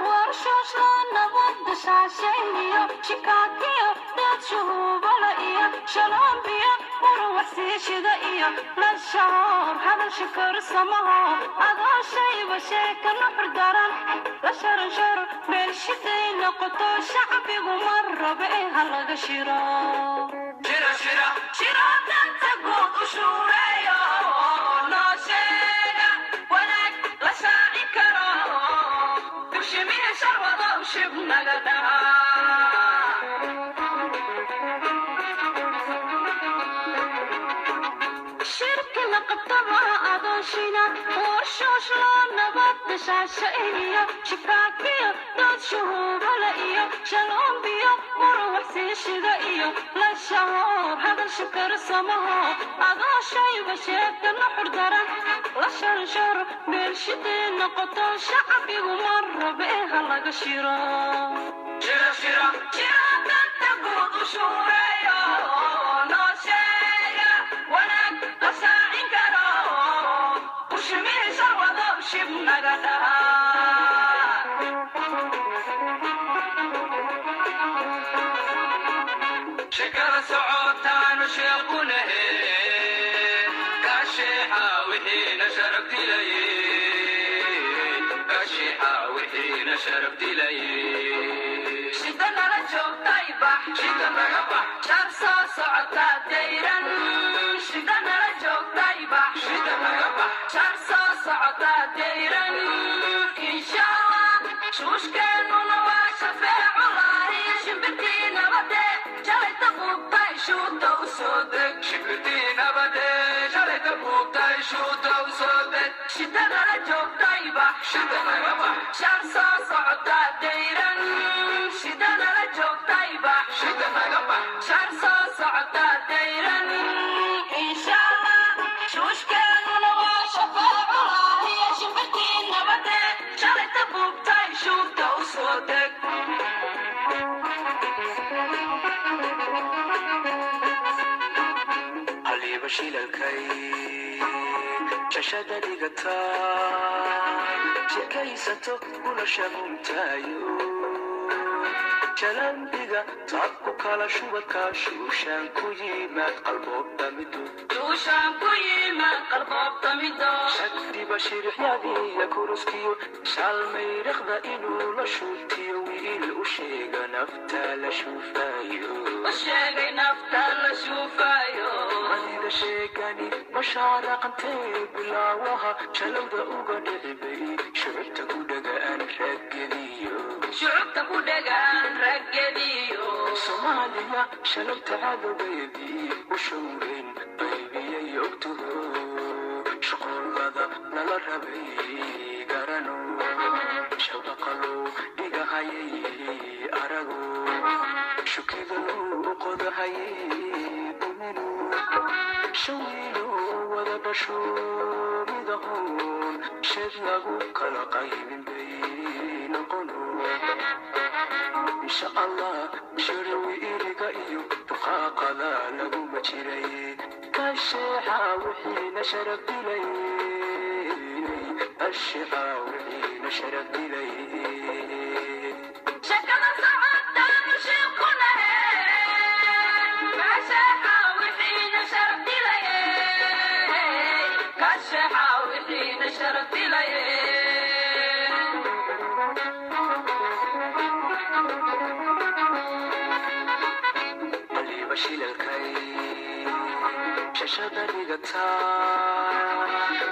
warshoshla nabad shashayniyo shikakiyo dad shuhubala iyo shalombiyo warwasiishida iyo lashahoor hadal shikar samaho adoo shayba sheekana xurdaran la sharansharo meelshiday noqoto shacbigu mar raba ee halaga shiro shiro danta guud u shuureeyo noo sheega wanaag la shaaci karo dushimiya sharwado shib naga shirki la qabtaba adooshina warshoshla nabad shashayniyo shikaakiyo dad shuhubala iyo shalombiyo warwasiishida iyo lashahoor hadal shikar samaho adoo shayba sheekana xurdaran la sharansharo meelshiday noqoto shacbigu mar raba ee halaga shiro danta guud u shuureeyo noo sheega wanaag la shaacin karo ushimihi sharwado shib naga shekada socotaanu sheequnahe kasheexa wixiina sharaf dilaye kasheexa wixiina sharaf dilaye shida nala joogtay bax shida naga bax shar soo socota dayran shida nala joogtay bax shida naga bax shar soo socota dayran inshallah shuushkeennuna waa shafeeco laahiyo shimbirtii nabade shalayta buubtay shuuta u soo deg shimbirtii nabade shalayta buubtay shuuta u soo deg shida nala joogtay bax shida naga bax shar soo socota dayran shida nala joogtay bax shida naga bax shar soo socota dayran inshallah shuushkeennuna waa shafeeco laahiyo shimbirtii nabade shalayta buubtay shuuta u soo deg haliiba shilalkay shashada dhigata sheekaysato una shamuumtaayo jalambiga taabku kala shubadka shuushaan ku yimaad qalboobtamido shakdiba shirixyadiya kuruskiyo shaalmayriqda inuu la shuutiyo wiil u sheega nafta la shuufayo madida sheegani mashaaraqantee bilaawaha shalowda uga dhicibay shucubta ku dhagaan raggediyo soomaaliya shalowta cadowgeedii u showreen baybiyay ogtuho shuqullada lala rabay garano shabaqalow dhigahayay arago shukidaluu qodahayay duminu shawiilo wada dhasho midahoon sheed lagu kala qaybin bay noqono insha allah shirawi iriga iyo duqaaqada laguma jiray kasheexa wixiina sharaf dilay kasheexa wixiina sharaf dilay shakada socotaanu sheequnahe kasheexa wixiina sharaf dilay kasheexa wixiina sharaf dilay shilalkay shashada dhigata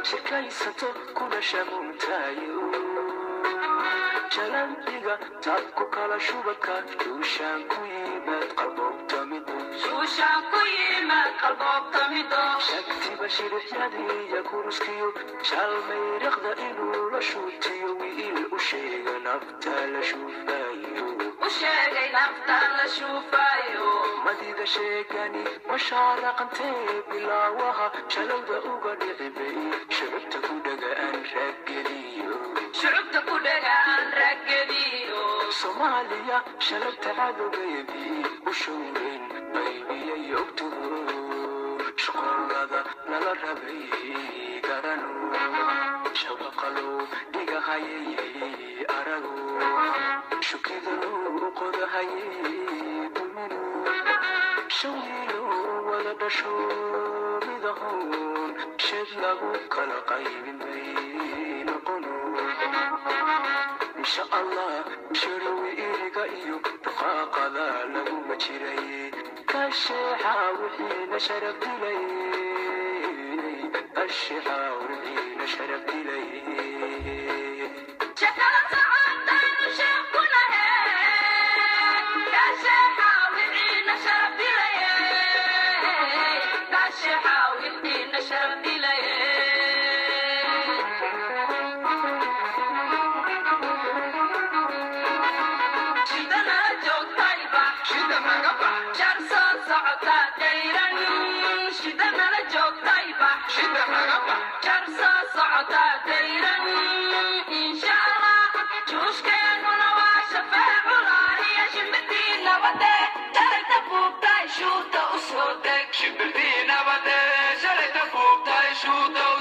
shekaysato kuna shamuumtaayo jalambiga taabku kala shubadka shuushaan ku yimaad qalboobtamido shaktiba shirixyadiya kuruskiyo shaalmayriqda inuu la shuutiyo wiil u sheega nafta la shuufayo madida sheegani mashaaraqantee bilaawaha shalowda uga dhicibay shucubta ku dhagaan raggediyo soomaaliya shalowta cadowgeedii u showreen baybiyay ogtuho shuqullada lala rabay garano shabaqalow dhigahayay arago yahay duminu shawilo wada dhasho midahoon shed lagu kala qaybin bay noqono insha allah shirawi iriga iyo dhaqaaqada laguma jiray kasheexa wixiina sharaf dilay kasheexa wixiina sharaf dilay Shoot